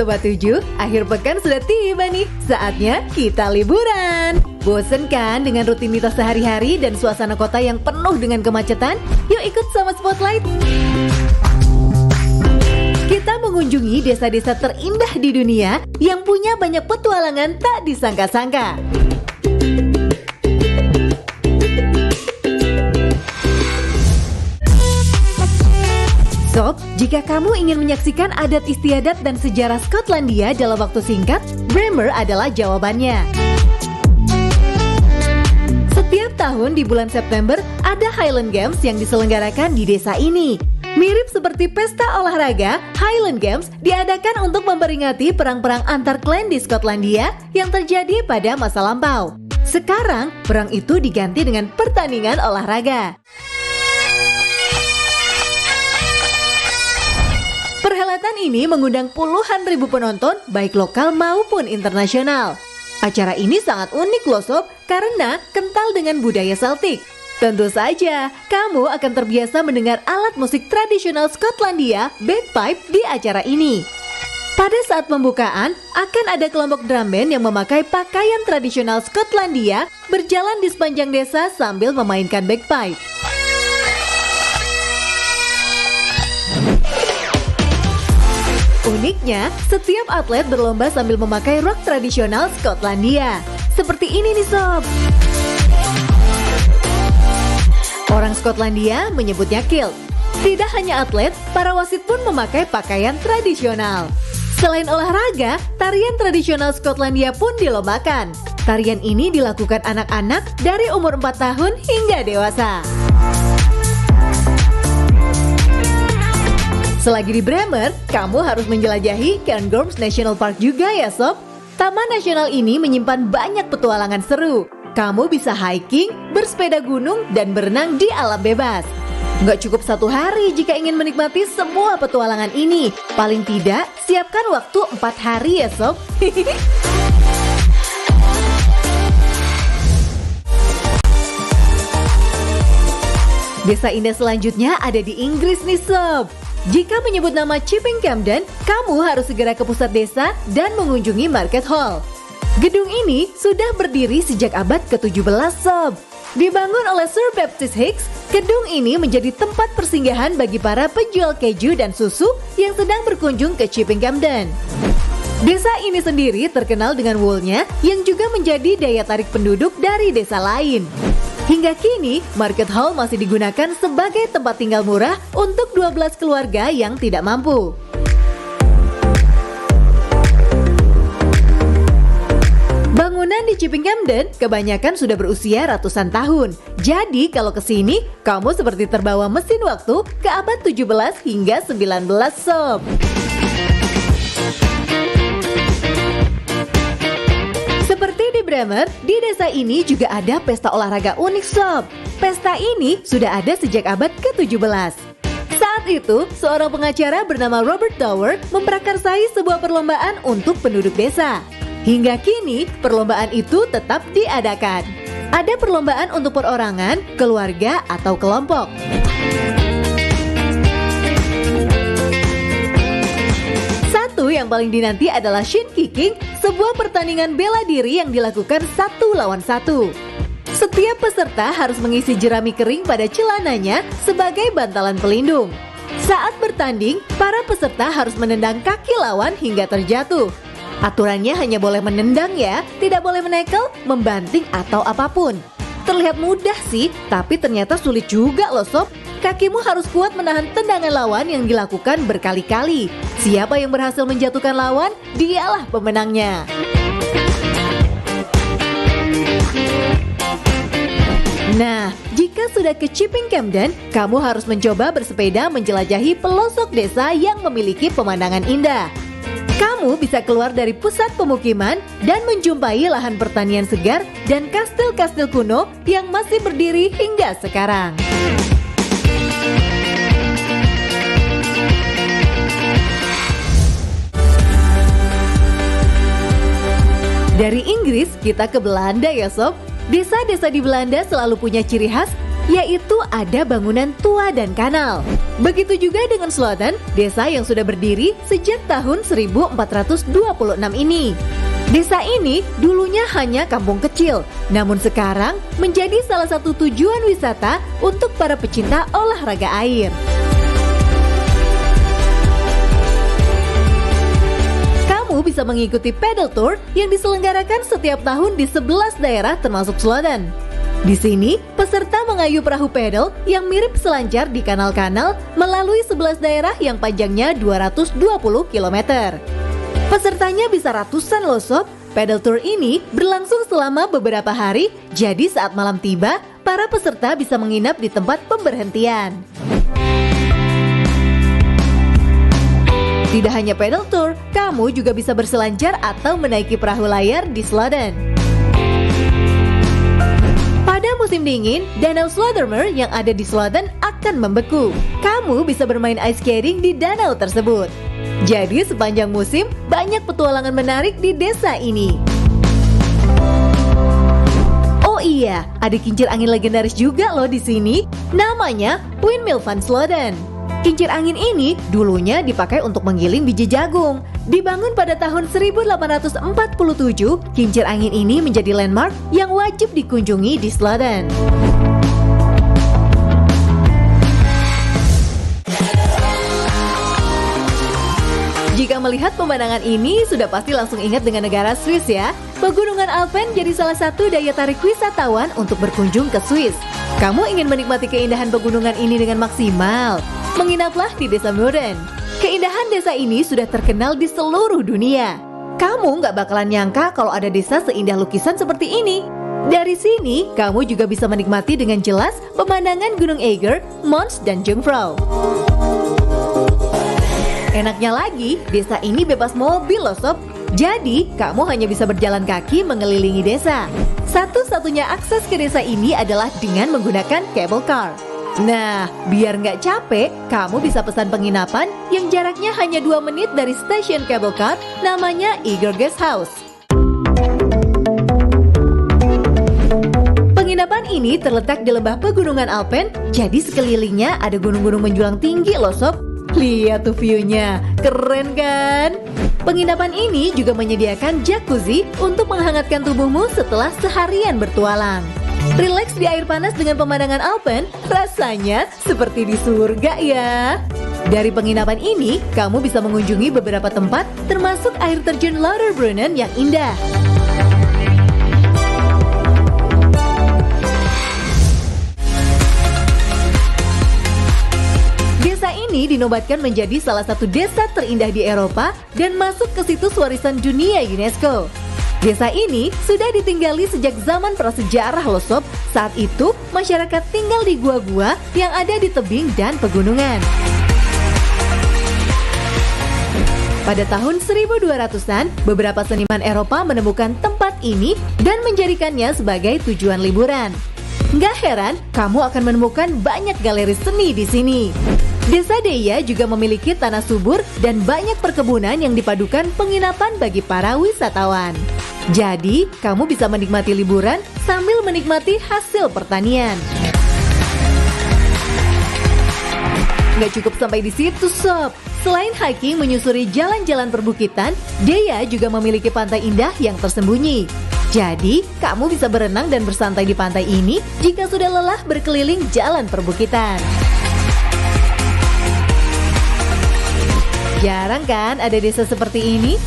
Sobat 7, akhir pekan sudah tiba nih. Saatnya kita liburan. Bosen kan dengan rutinitas sehari-hari dan suasana kota yang penuh dengan kemacetan? Yuk ikut sama Spotlight. Kita mengunjungi desa-desa terindah di dunia yang punya banyak petualangan tak disangka-sangka. Sob, jika kamu ingin menyaksikan adat istiadat dan sejarah Skotlandia dalam waktu singkat, Braemar adalah jawabannya. Setiap tahun di bulan September, ada Highland Games yang diselenggarakan di desa ini. Mirip seperti pesta olahraga, Highland Games diadakan untuk memperingati perang-perang antar klan di Skotlandia yang terjadi pada masa lampau. Sekarang, perang itu diganti dengan pertandingan olahraga. Perhelatan ini mengundang puluhan ribu penonton, baik lokal maupun internasional. Acara ini sangat unik loh sob, karena kental dengan budaya Celtic. Tentu saja, kamu akan terbiasa mendengar alat musik tradisional Skotlandia, bagpipe, di acara ini. Pada saat pembukaan, akan ada kelompok drum band yang memakai pakaian tradisional Skotlandia berjalan di sepanjang desa sambil memainkan bagpipe. Uniknya, setiap atlet berlomba sambil memakai rok tradisional Skotlandia. Seperti ini nih sob. Orang Skotlandia menyebutnya kilt. Tidak hanya atlet, para wasit pun memakai pakaian tradisional. Selain olahraga, tarian tradisional Skotlandia pun dilombakan. Tarian ini dilakukan anak-anak dari umur 4 tahun hingga dewasa. Selagi di Braemar, kamu harus menjelajahi Cairngorms National Park juga ya sob. Taman nasional ini menyimpan banyak petualangan seru. Kamu bisa hiking, bersepeda gunung, dan berenang di alam bebas. Nggak cukup 1 hari jika ingin menikmati semua petualangan ini. Paling tidak, siapkan waktu 4 hari ya sob. Desa indah selanjutnya ada di Inggris nih sob. Jika menyebut nama Chipping Campden, kamu harus segera ke pusat desa dan mengunjungi Market Hall. Gedung ini sudah berdiri sejak abad ke-17 sob. Dibangun oleh Sir Baptist Hicks, gedung ini menjadi tempat persinggahan bagi para penjual keju dan susu yang sedang berkunjung ke Chipping Campden. Desa ini sendiri terkenal dengan woolnya yang juga menjadi daya tarik penduduk dari desa lain. Hingga kini, Market Hall masih digunakan sebagai tempat tinggal murah untuk 12 keluarga yang tidak mampu. Bangunan di Chipping Campden kebanyakan sudah berusia ratusan tahun. Jadi kalau kesini, kamu seperti terbawa mesin waktu ke abad 17 hingga 19 sob. Seperti di Braemar, di desa ini juga ada pesta olahraga unik sob. Pesta ini sudah ada sejak abad ke-17. Saat itu, seorang pengacara bernama Robert Tower memprakarsai sebuah perlombaan untuk penduduk desa. Hingga kini, perlombaan itu tetap diadakan. Ada perlombaan untuk perorangan, keluarga, atau kelompok. Satu yang paling dinanti adalah shin kicking, sebuah pertandingan bela diri yang dilakukan 1 lawan 1. Setiap peserta harus mengisi jerami kering pada celananya sebagai bantalan pelindung. Saat bertanding, para peserta harus menendang kaki lawan hingga terjatuh. Aturannya hanya boleh menendang ya, tidak boleh menekel, membanting atau apapun. Terlihat mudah sih, tapi ternyata sulit juga loh sob. Kakimu harus kuat menahan tendangan lawan yang dilakukan berkali-kali. Siapa yang berhasil menjatuhkan lawan, dialah pemenangnya. Nah, jika sudah ke Chipping Campden, kamu harus mencoba bersepeda menjelajahi pelosok desa yang memiliki pemandangan indah. Kamu bisa keluar dari pusat pemukiman dan menjumpai lahan pertanian segar dan kastil-kastil kuno yang masih berdiri hingga sekarang. Dari Inggris, kita ke Belanda ya sob. Desa-desa di Belanda selalu punya ciri khas yaitu ada bangunan tua dan kanal. Begitu juga dengan Sloten, desa yang sudah berdiri sejak tahun 1426 ini. Desa ini dulunya hanya kampung kecil, namun sekarang menjadi salah satu tujuan wisata untuk para pecinta olahraga air. Kamu bisa mengikuti pedal tour yang diselenggarakan setiap tahun di 11 daerah termasuk Sloten. Di sini, peserta mengayuh perahu pedal yang mirip selancar di kanal-kanal melalui 11 daerah yang panjangnya 220 km. Pesertanya bisa ratusan loh sob. Pedal tour ini berlangsung selama beberapa hari, jadi saat malam tiba, para peserta bisa menginap di tempat pemberhentian. Tidak hanya pedal tour, kamu juga bisa berselancar atau menaiki perahu layar di Sloten. Pada musim dingin, danau Slotermer yang ada di Sloten akan membeku. Kamu bisa bermain ice skating di danau tersebut. Jadi sepanjang musim banyak petualangan menarik di desa ini. Oh iya, ada kincir angin legendaris juga loh di sini. Namanya Windmill van Sloten. Kincir angin ini dulunya dipakai untuk menggiling biji jagung. Dibangun pada tahun 1847, kincir angin ini menjadi landmark yang wajib dikunjungi di Sloten. Jika melihat pemandangan ini, sudah pasti langsung ingat dengan negara Swiss ya. Pegunungan Alpen jadi salah satu daya tarik wisatawan untuk berkunjung ke Swiss. Kamu ingin menikmati keindahan pegunungan ini dengan maksimal? Menginaplah di Desa Murren. Keindahan desa ini sudah terkenal di seluruh dunia. Kamu nggak bakalan nyangka kalau ada desa seindah lukisan seperti ini. Dari sini, kamu juga bisa menikmati dengan jelas pemandangan Gunung Eiger, Mons, dan Jungfrau. Enaknya lagi, desa ini bebas mobil loh sob. Jadi, kamu hanya bisa berjalan kaki mengelilingi desa. Satu-satunya akses ke desa ini adalah dengan menggunakan cable car. Nah, biar nggak capek, kamu bisa pesan penginapan yang jaraknya hanya 2 menit dari stasiun cable car, namanya Eiger Guest House. Penginapan ini terletak di lembah pegunungan Alpen, jadi sekelilingnya ada gunung-gunung menjulang tinggi loh sob. Lihat tuh view-nya, keren kan? Penginapan ini juga menyediakan jacuzzi untuk menghangatkan tubuhmu setelah seharian bertualang. Rileks di air panas dengan pemandangan Alpen, rasanya seperti di surga ya. Dari penginapan ini, kamu bisa mengunjungi beberapa tempat termasuk air terjun Lauterbrunnen yang indah. Desa ini dinobatkan menjadi salah satu desa terindah di Eropa dan masuk ke situs warisan dunia UNESCO. Desa ini sudah ditinggali sejak zaman prasejarah loh sob. Saat itu, masyarakat tinggal di gua-gua yang ada di tebing dan pegunungan. Pada tahun 1200-an, beberapa seniman Eropa menemukan tempat ini dan menjadikannya sebagai tujuan liburan. Nggak heran, kamu akan menemukan banyak galeri seni di sini. Desa Deya juga memiliki tanah subur dan banyak perkebunan yang dipadukan penginapan bagi para wisatawan. Jadi, kamu bisa menikmati liburan sambil menikmati hasil pertanian. Nggak cukup sampai di situ sob. Selain hiking menyusuri jalan-jalan perbukitan, Deya juga memiliki pantai indah yang tersembunyi. Jadi, kamu bisa berenang dan bersantai di pantai ini jika sudah lelah berkeliling jalan perbukitan. Jarang kan ada desa seperti ini?